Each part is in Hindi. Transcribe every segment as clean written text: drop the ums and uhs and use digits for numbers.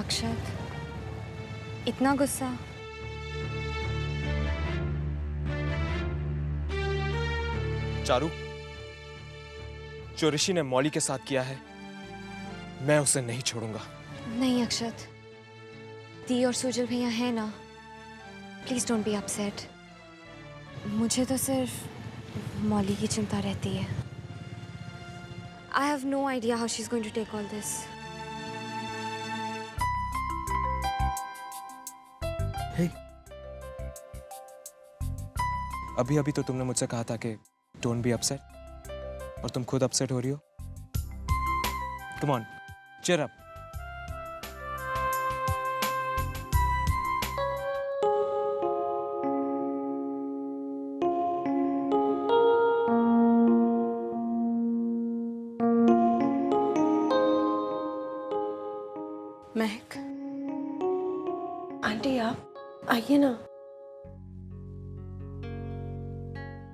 अक्षत, इतना गुस्सा? चारू, जो ऋषि ने मौली के साथ किया है, मैं उसे नहीं छोड़ूंगा। नहीं अक्षत, दी और सुजल भैया है ना, प्लीज डोंट बी अपसेट। मुझे तो सिर्फ मौली की चिंता रहती है। I have no idea how she is going to take all this. अभी अभी तो तुमने मुझसे कहा था कि डोंट बी अपसेट, और तुम खुद अपसेट हो रही हो। Come on, cheer up. Mahak, aunty आप आइए ना,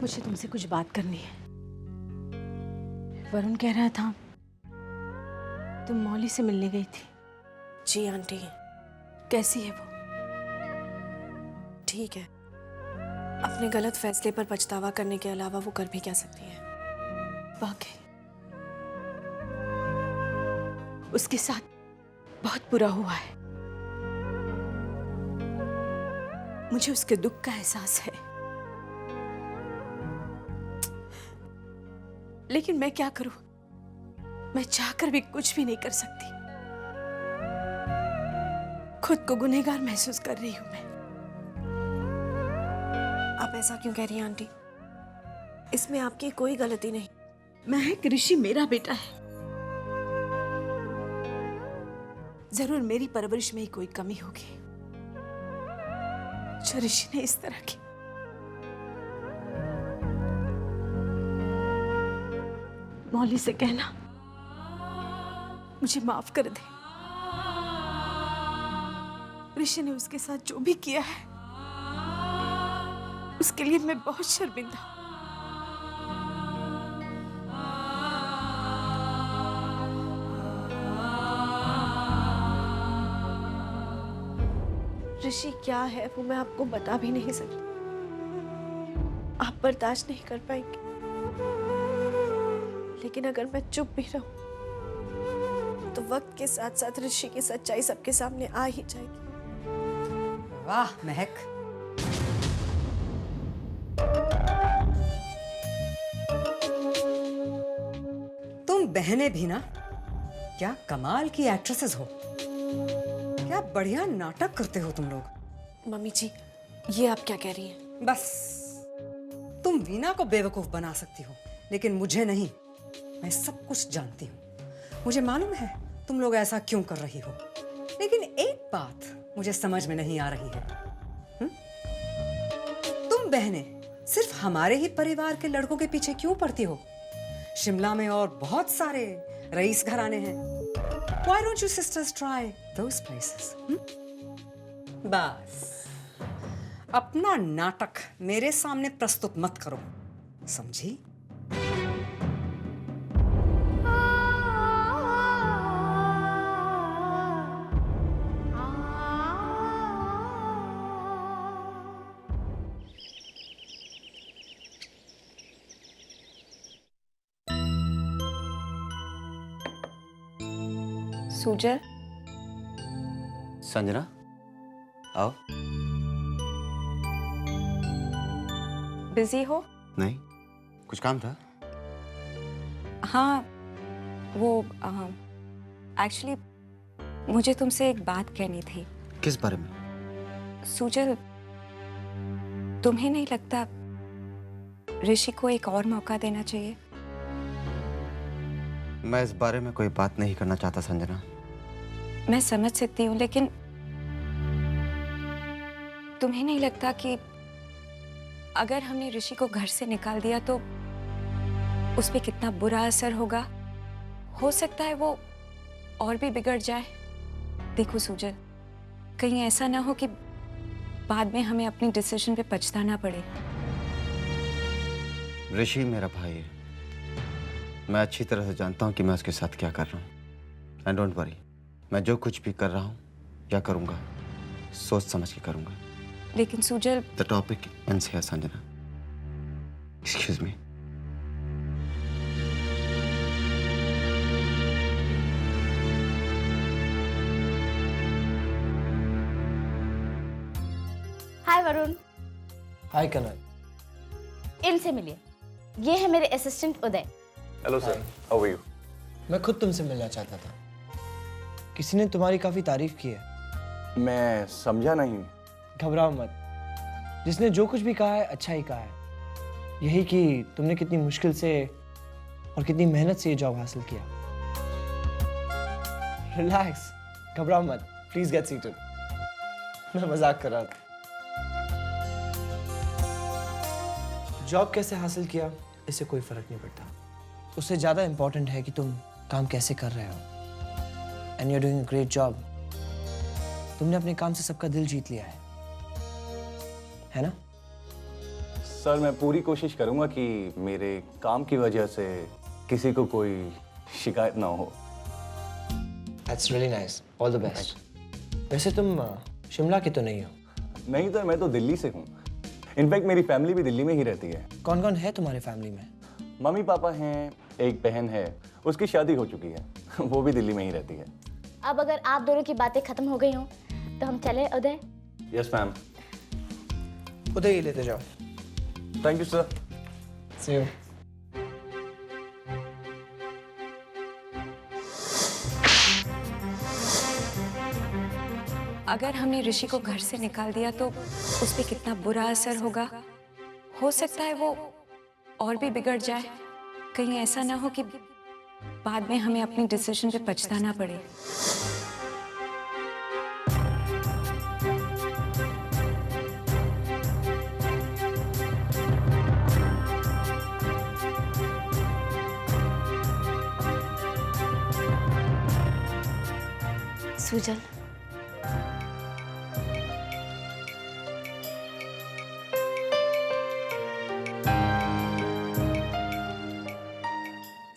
मुझे तुमसे कुछ बात करनी है। वरुण कह रहा था तुम मौली से मिलने गई थी। जी आंटी। कैसी है वो? ठीक है, अपने गलत फैसले पर पछतावा करने के अलावा वो कर भी क्या सकती है। वाकई उसके साथ बहुत बुरा हुआ है। मुझे उसके दुख का एहसास है, लेकिन मैं क्या करूं? मैं चाहकर भी कुछ भी नहीं कर सकती। खुद को गुनहगार महसूस कर रही हूं मैं। आप ऐसा क्यों कह रही हैं आंटी? इसमें आपकी कोई गलती नहीं। महक, ऋषि मेरा बेटा है। जरूर मेरी परवरिश में ही कोई कमी होगी जो ऋषि ने इस तरह की। मौली से कहना मुझे माफ कर दे। ऋषि ने उसके साथ जो भी किया है उसके लिए मैं बहुत शर्मिंदा हूं। ऋषि क्या है वो मैं आपको बता भी नहीं सकती। आप बर्दाश्त नहीं कर पाएंगे, लेकिन अगर मैं चुप भी रहूं तो वक्त के साथ साथ ऋषि की सच्चाई सबके सामने आ ही जाएगी। वाह महक, तुम बहनें भी ना क्या कमाल की एक्ट्रेसेस हो। क्या बढ़िया नाटक करते हो तुम लोग। मम्मी जी, ये आप क्या कह रही हैं? बस तुम वीना को बेवकूफ बना सकती हो, लेकिन मुझे नहीं। मैं सब कुछ जानती हूँ। मुझे मालूम है तुम लोग ऐसा क्यों कर रही हो, लेकिन एक बात मुझे समझ में नहीं आ रही है। तुम बहनें सिर्फ हमारे ही परिवार के लड़कों के पीछे क्यों पड़ती हो? शिमला में और बहुत सारे रईस घराने हैं। Why don't you sisters try those places? बस अपना नाटक मेरे सामने प्रस्तुत मत करो, समझी? सुजल, संजना, आओ। बिजी हो? नहीं, कुछ काम था? हाँ, वो एक्चुअली मुझे तुमसे एक बात कहनी थी। किस बारे में? सुजल, तुम्हें नहीं लगता ऋषि को एक और मौका देना चाहिए? मैं इस बारे में कोई बात नहीं करना चाहता संजना। मैं समझ सकती हूँ, लेकिन तुम्हें नहीं लगता कि अगर हमने ऋषि को घर से निकाल दिया तो उस पे कितना बुरा असर होगा? हो सकता है वो और भी बिगड़ जाए। देखो सुजल, कहीं ऐसा ना हो कि बाद में हमें अपनी डिसीजन पे पछताना पड़े। ऋषि मेरा भाई है, मैं अच्छी तरह से जानता हूँ कि मैं उसके साथ क्या कर रहा हूँ। एंड डोंट वरी, मैं जो कुछ भी कर रहा हूँ या करूंगा, सोच समझ के करूंगा। लेकिन Sujal, the topic ends here Sanjana. Excuse me. Hi Varun, hi Kanak. इनसे मिलिए। ये है मेरे assistant Uday. Hello sir, how are you? मैं खुद तुमसे मिलना चाहता था। किसी ने तुम्हारी काफी तारीफ की है। मैं समझा नहीं। घबराओ मत, जिसने जो कुछ भी कहा है अच्छा ही कहा है। यही कि तुमने कितनी मुश्किल से और कितनी मेहनत से ये जॉब हासिल किया। रिलैक्स, घबराओ मत, प्लीज गेट सीटेड। मैं मजाक कर रहा था। जॉब कैसे हासिल किया इससे कोई फर्क नहीं पड़ता। उससे ज्यादा इंपॉर्टेंट है कि तुम काम कैसे कर रहे हो। And you are doing a great job. तुमने अपने काम से सबका दिल जीत लिया है ना? सर, मैं पूरी कोशिश करूंगा कि मेरे काम की वजह से किसी को कोई शिकायत ना हो। That's really nice, all the best. वैसे तुम शिमला के तो नहीं हो? नहीं सर, मैं तो दिल्ली से हूँ। इनफैक्ट मेरी फैमिली भी दिल्ली में ही रहती है। कौन कौन है तुम्हारे फैमिली में? मम्मी पापा हैं, एक बहन है, उसकी शादी हो चुकी है, वो भी दिल्ली में ही रहती है। अब अगर आप दोनों की बातें खत्म हो गई हो तो हम चले उदय? Yes ma'am. उधर ही लेते जाओ। Thank you sir. See you. अगर हमने ऋषि को घर से निकाल दिया तो उस पर कितना बुरा असर होगा। हो सकता है वो और भी बिगड़ जाए। कहीं ऐसा ना हो कि बाद में हमें अपनी डिसीजन पे पछताना पड़े। सुजल,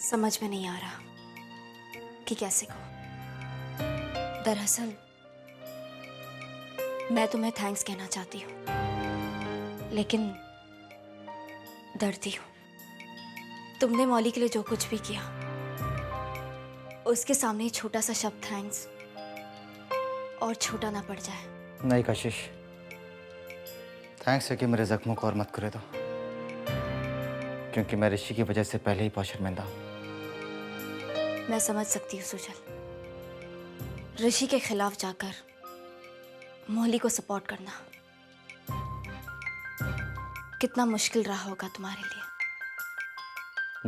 समझ में नहीं आ रहा कि कैसे कहूं। दरअसल मैं तुम्हें थैंक्स कहना चाहती हूँ, लेकिन डरती हूँ। तुमने मौली के लिए जो कुछ भी किया, उसके सामने छोटा सा शब्द थैंक्स और छोटा ना पड़ जाए। नहीं कशिश, थैंक्स है कि मेरे जख्मों को और मत करे दो, क्योंकि मैं ऋषि की वजह से पहले ही बहुत शर्मिंदा हूँ। मैं समझ सकती हूँ सुजल, ऋषि के खिलाफ जाकर मौली को सपोर्ट करना कितना मुश्किल रहा होगा तुम्हारे लिए।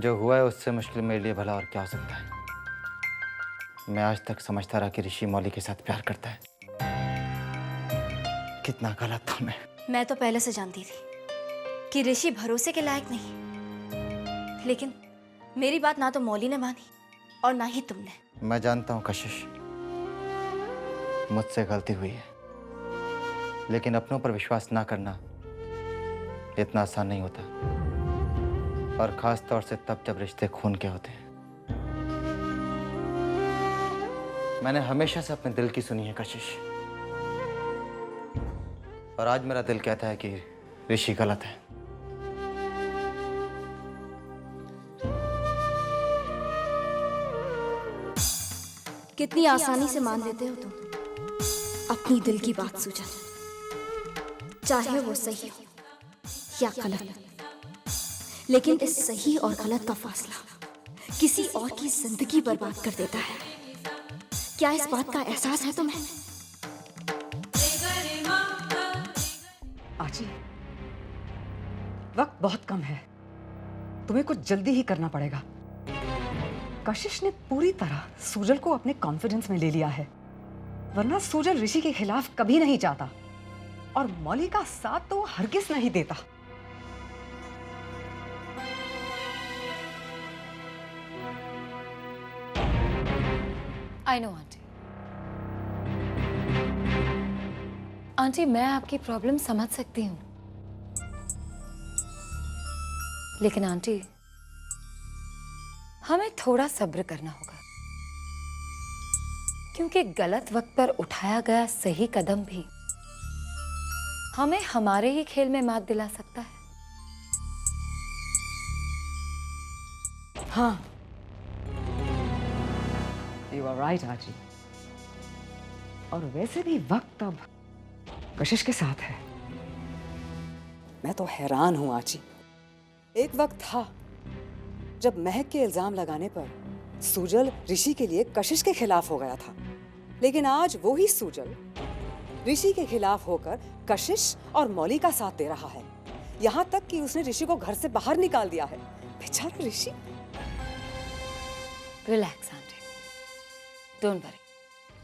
जो हुआ है उससे मुश्किल मेरे लिए भला और क्या हो सकता है। मैं आज तक समझता रहा कि ऋषि मौली के साथ प्यार करता है। कितना गलत था मैं तो पहले से जानती थी कि ऋषि भरोसे के लायक नहीं, लेकिन मेरी बात ना तो मौली ने मानी और ना ही तुमने। मैं जानता हूँ कशिश, मुझसे गलती हुई है, लेकिन अपनों पर विश्वास ना करना इतना आसान नहीं होता, और खास तौर से तब जब रिश्ते खून के होते हैं। मैंने हमेशा से अपने दिल की सुनी है कशिश, और आज मेरा दिल कहता है कि ऋषि गलत है। कितनी आसानी से मान लेते हो तुम अपनी दिल की बात सुजल, चाहे वो सही हो या गलत। लेकिन इस सही और गलत का फासला किसी और की जिंदगी बर्बाद कर देता है। क्या इस बात का एहसास है तुम्हें? आजी, वक्त बहुत कम है, तुम्हें कुछ जल्दी ही करना पड़ेगा। कशिश ने पूरी तरह सुजल को अपने कॉन्फिडेंस में ले लिया है, वरना सुजल ऋषि के खिलाफ कभी नहीं जाता, और मौली का साथ तो हरगिज नहीं देता। I know aunty. आंटी, मैं आपकी प्रॉब्लम समझ सकती हूँ, लेकिन आंटी हमें थोड़ा सब्र करना होगा। क्योंकि गलत वक्त पर उठाया गया सही कदम भी हमें हमारे ही खेल में मात दिला सकता है। हाँ, यू आर राइट आजी। और वैसे भी वक्त अब कशिश के साथ है। मैं तो हैरान हूं आजी। एक वक्त था जब महक के इल्जाम लगाने पर सूजल ऋषि के लिए कशिश के खिलाफ हो गया था, लेकिन आज वो ही सूजल ऋषि के खिलाफ होकर कशिश और मौली का साथ दे रहा है। यहाँ तक कि उसने ऋषि को घर से बाहर निकाल दिया है। बेचारा ऋषि। रिलैक्स आंटी, डोंट वरी,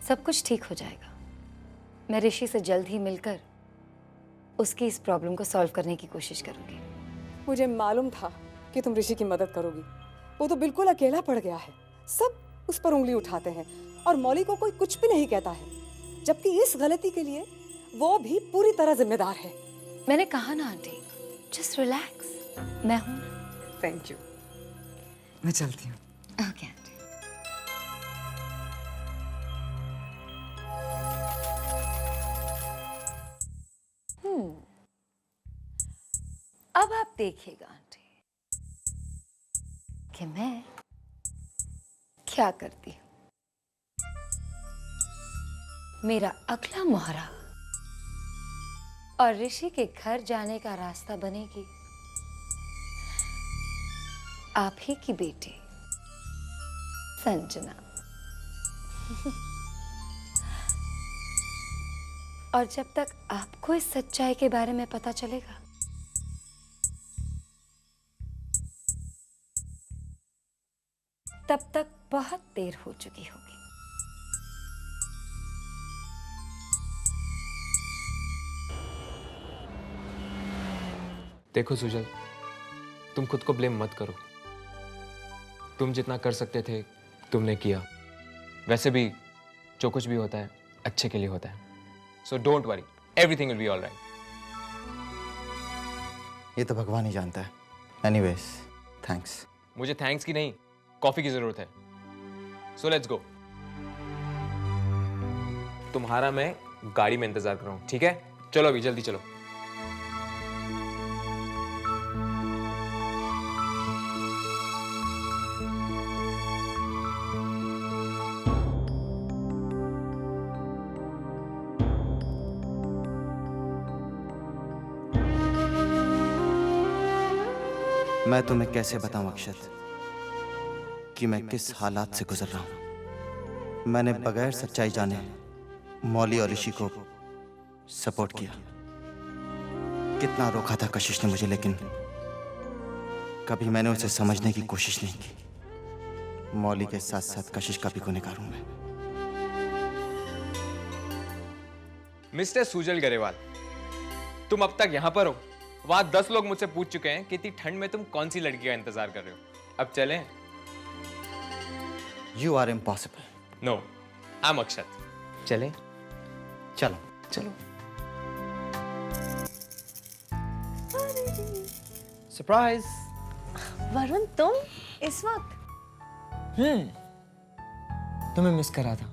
सब कुछ ठीक हो जाएगा। मैं ऋषि से जल्द ही मिलकर उसकी इस प्रॉब्लम को सॉल्व करने की कोशिश करूंगी। मुझे मालूम था कि तुम ऋषि की मदद करोगी। वो तो बिल्कुल अकेला पड़ गया है। सब उस पर उंगली उठाते हैं और मौली को कोई कुछ भी नहीं कहता है, जबकि इस गलती के लिए वो भी पूरी तरह जिम्मेदार है। मैंने कहा ना आंटी, जस्ट रिलैक्स, मैं हूं। Thank you. मैं चलती हूँ। Okay aunty. अब आप देखिएगा आंटी कि मैं क्या करती हूं। मेरा अगला मोहरा और ऋषि के घर जाने का रास्ता बनेगी आप ही की बेटी संजना। और जब तक आपको इस सच्चाई के बारे में पता चलेगा, तब तक बहुत देर हो चुकी होगी। देखो सुजल, तुम खुद को ब्लेम मत करो। तुम जितना कर सकते थे तुमने किया। वैसे भी जो कुछ भी होता है अच्छे के लिए होता है। So don't worry, everything will be all right. ये तो भगवान ही जानता है। Anyways, thanks. मुझे थैंक्स की नहीं, कॉफी की जरूरत है। So let's go. तुम्हारा मैं गाड़ी में इंतजार कर रहा हूं, ठीक है? चलो अभी जल्दी चलो। मैं तुम्हें कैसे बताऊं अक्षत कि मैं किस हालात से गुजर रहा हूं। मैंने बगैर सच्चाई जाने मौली और ऋषि को सपोर्ट किया। कितना रोका था कशिश ने मुझे, लेकिन कभी मैंने उसे समझने की कोशिश नहीं की। मौली के साथ साथ कशिश का भी गुनहगार हूं मैं। मिस्टर सुजल गरेवाल, तुम अब तक यहां पर हो। वहां 10 लोग मुझसे पूछ चुके हैं कि इतनी ठंड में तुम कौन सी लड़की का इंतजार कर रहे हो। अब चलें? You are impossible. No, I am Akshat. चलें? चलो। चलो। सरप्राइज। वरुण, तुम इस वक्त? तुम्हें मिस करा था,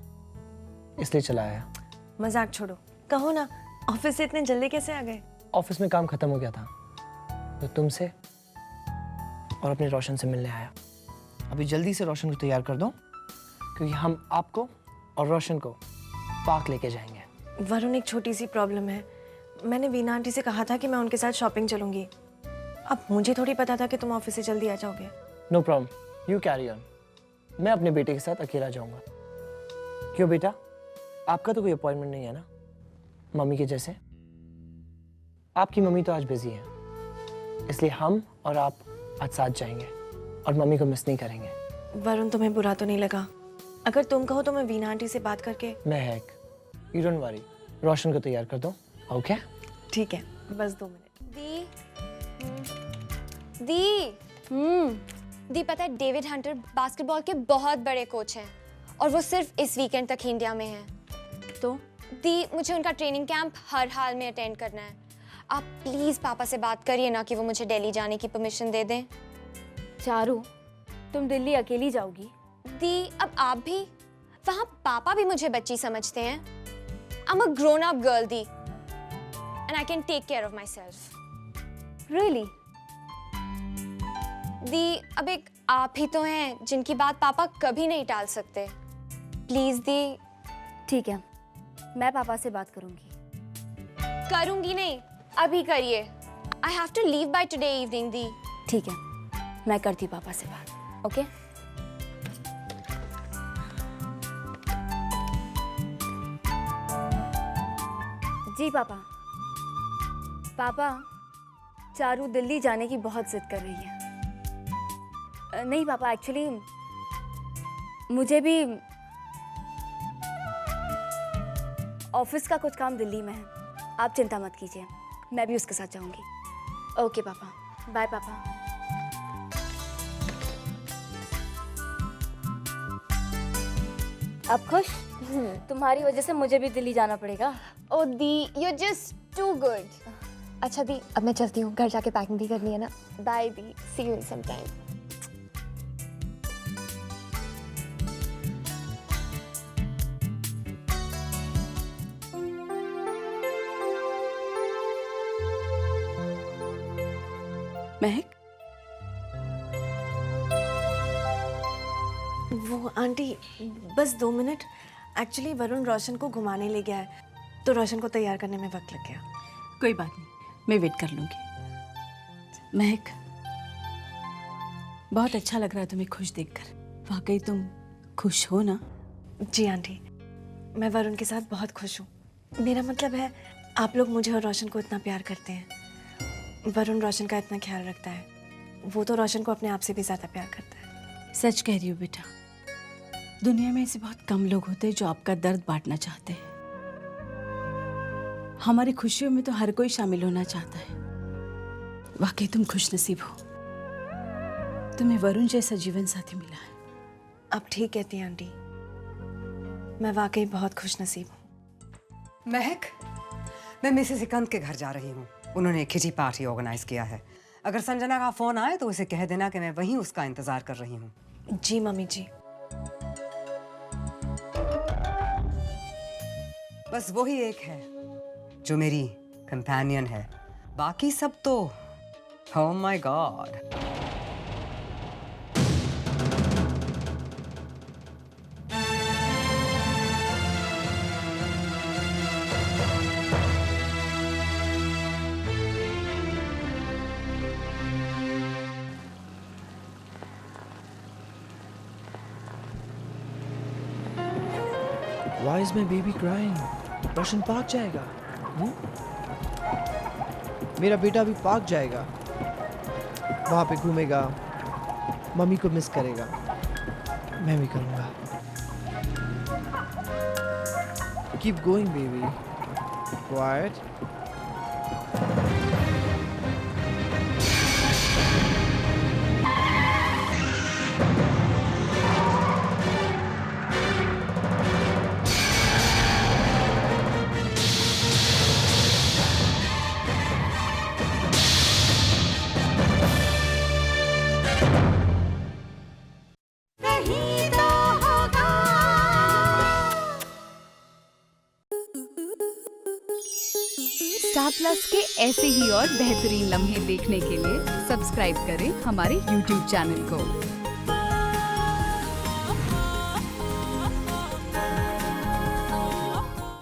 इसलिए चला आया। मजाक छोड़ो, कहो ना, ऑफिस से इतने जल्दी कैसे आ गए? ऑफिस में काम खत्म हो गया था तो तुमसे और अपने रोशन से मिलने आया। अभी जल्दी से रोशन को तैयार कर दो, क्योंकि हम आपको और रोशन को पार्क लेके जाएंगे। वरुण, एक छोटी सी प्रॉब्लम है। मैंने वीना आंटी से कहा था कि मैं उनके साथ शॉपिंग चलूंगी। अब मुझे थोड़ी पता था कि तुम ऑफिस से जल्दी आ जाओगे। No problem, you carry on. मैं अपने बेटे के साथ अकेला जाऊंगा। क्यों बेटा, आपका तो कोई अपॉइंटमेंट नहीं है ना मम्मी के जैसे? आपकी मम्मी तो आज बिजी है, इसलिए हम और आप आज साथ जाएंगे और मम्मी को मिस नहीं करेंगे। वरुण, तुम्हें बुरा तो नहीं लगा? अगर तुम कहो तो मैं वीना आंटी से बात करके। मैं हैक, यू डोंट वरी। रोशन को तैयार कर दो, ओके? ठीक है, बस 2 मिनट। दी पता है, डेविड हंटर बास्केटबॉल के बहुत बड़े कोच हैं और वो सिर्फ इस वीकेंड तक इंडिया में हैं। तो दी, मुझे उनका ट्रेनिंग कैंप हर हाल में अटेंड करना है। आप प्लीज पापा से बात करिए ना कि वो मुझे दिल्ली जाने की परमिशन दे दें। चारू, तुम दिल्ली अकेली जाओगी? दी, अब आप भी? वहाँ पापा भी मुझे बच्ची समझते हैं। I'm a grown-up girl, the, and I can take care of myself. Really? दी, अब एक आप ही तो हैं जिनकी बात पापा कभी नहीं टाल सकते। प्लीज दी। ठीक है, मैं पापा से बात करूंगी। करूंगी नहीं, अभी करिए। I have to leave by today evening, दी। ठीक है, मैं करती हूँ पापा से बात। ओके? जी पापा। पापा, चारू दिल्ली जाने की बहुत जिद कर रही है। नहीं पापा, एक्चुअली मुझे भी ऑफिस का कुछ काम दिल्ली में है। आप चिंता मत कीजिए, मैं भी उसके साथ जाऊंगी। ओके पापा, बाय पापा। अब खुश? तुम्हारी वजह से मुझे भी दिल्ली जाना पड़ेगा। ओ दी, you're just too good। अच्छा दी, अब मैं चलती हूँ, घर जाके पैकिंग भी करनी है ना। By the, see you in some time। महक, वो आंटी बस 2 मिनट। एक्चुअली वरुण रोशन को घुमाने ले गया है, तो रोशन को तैयार करने में वक्त लग गया। कोई बात नहीं, मैं वेट कर लूंगी। महक, बहुत अच्छा लग रहा है तुम्हें खुश देखकर। वाकई तुम खुश हो ना? जी आंटी, मैं वरुण के साथ बहुत खुश हूँ। मेरा मतलब है, आप लोग मुझे और रोशन को इतना प्यार करते हैं। वरुण रोशन का इतना ख्याल रखता है, वो तो रोशन को अपने आप से भी ज़्यादा प्यार करता है। सच कह रही हो बेटा, दुनिया में ऐसे बहुत कम लोग होते हैं जो आपका दर्द बांटना चाहते हैं। हमारी खुशियों में तो हर कोई शामिल होना चाहता है। वाकई तुम खुशनसीब हो, तुम्हें वरुण जैसा जीवन साथी मिला है। आप ठीक कहती हैं आंटी, मैं वाकई बहुत खुशनसीब हूँ। महक, मैं मिसेस सिकंद के घर जा रही हूँ। उन्होंने एक किटी पार्टी ऑर्गेनाइज किया है। अगर संजना का फोन आए तो उसे कह देना कि मैं वहीं उसका इंतजार कर रही हूँ। जी मम्मी जी। बस वही एक है जो मेरी कंपेनियन है, बाकी सब तो oh my God. Why is my baby crying? Roshan park जाएगा। मेरा बेटा भी पार्क जाएगा, वहाँ पे घूमेगा, मम्मी को मिस करेगा। मैं भी करूँगा। Keep going, baby. Quiet. Star plus के ऐसे ही और बेहतरीन लम्हे देखने के लिए सब्सक्राइब करें हमारे YouTube चैनल को।